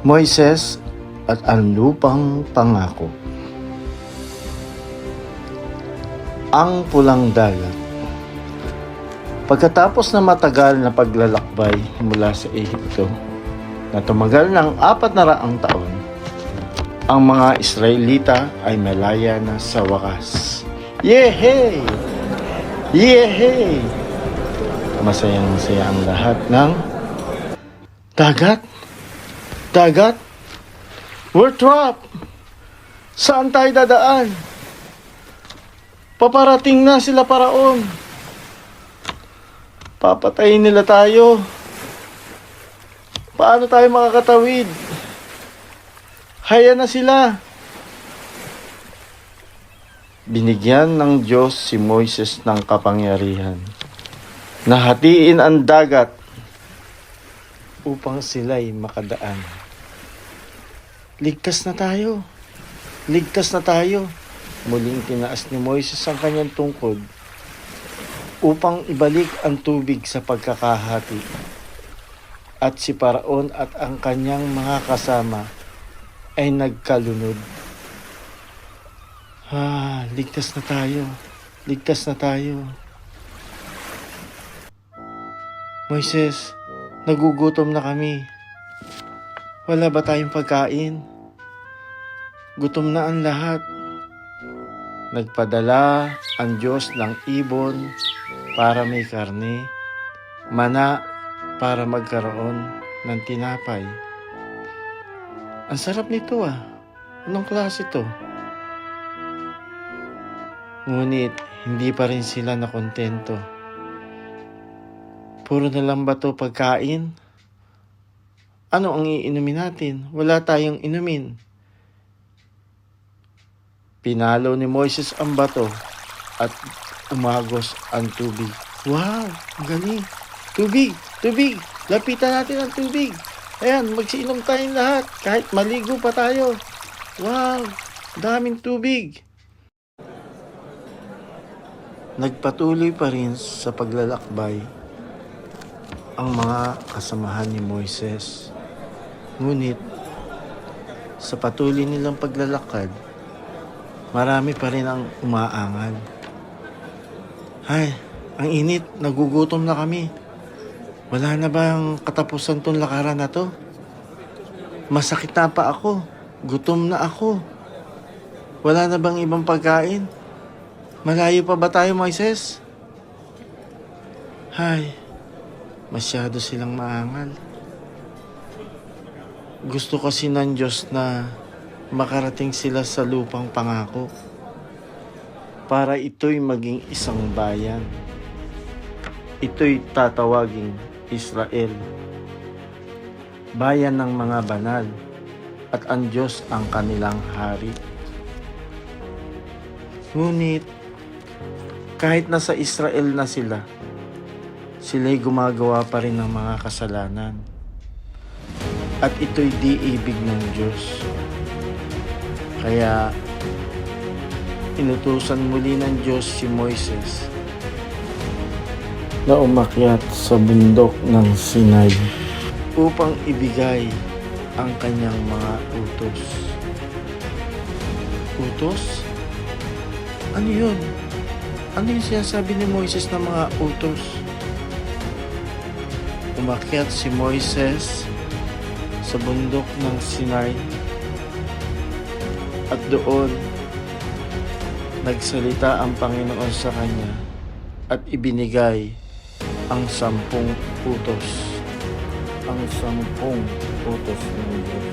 Moises at ang lupang pangako. Ang pulang dagat. Pagkatapos na matagal na paglalakbay mula sa Ehipto na tumagal ng 400 taon, ang mga Israelita ay malaya na sa wakas. Yehey! Yehey! Masayang-masaya ang lahat ng dagat. Dagat? We're trapped! Saan tayo dadaan? Paparating na sila Paraon. Papatayin nila tayo. Paano tayo makakatawid? Haya na sila. Binigyan ng Diyos si Moises ng kapangyarihan na hatiin ang dagat upang sila'y makadaan. Ligtas na tayo. Ligtas na tayo. Muling tinaas ni Moises ang kanyang tungkod upang ibalik ang tubig sa pagkakahati. At si Paraon at ang kanyang mga kasama ay nagkalunod. Ligtas na tayo. Ligtas na tayo. Moises, nagugutom na kami. Wala ba tayong pagkain? Gutom na ang lahat. Nagpadala ang Diyos ng ibon para may karne, mana para magkaroon ng tinapay. Ang sarap nito Anong klase to? Ngunit hindi pa rin sila nakontento. Puro na lang ba to pagkain? Ano ang iinumin natin? Wala tayong inumin. Pinalo ni Moises ang bato at umagos ang tubig. Wow! Ang galing! Tubig! Tubig! Lapitan natin ang tubig! Ayan, magsiinom tayong lahat kahit maligo pa tayo. Wow! Daming tubig! Nagpatuloy pa rin sa paglalakbay ang mga kasamahan ni Moises. Ngunit sa patuloy nilang paglalakad, marami pa rin ang umaangal. Ang init, nagugutom na kami. Wala na ba ang katapusan tong lakaran na to? Masakit na pa ako. Gutom na ako. Wala na bang ibang pagkain? Malayo pa ba tayo, Moises? Masyado silang maangal. Gusto kasi ng Diyos na makarating sila sa lupang pangako para ito'y maging isang bayan. Ito'y tatawaging Israel, bayan ng mga banal, at ang Diyos ang kanilang hari. Ngunit kahit nasa Israel na sila'y gumagawa pa rin ng mga kasalanan. At ito'y di ibig ng Diyos. Kaya inutusan muli ng Diyos si Moises na umakyat sa bundok ng Sinai upang ibigay ang kanyang mga utos. Utos? Ano yun? Ano yung sinasabi ni Moises na mga utos? Umakyat si Moises sa bundok ng Sinai at doon nagsalita ang Panginoon sa kanya at ibinigay ang 10 utos. Ang 10 utos ng Diyos.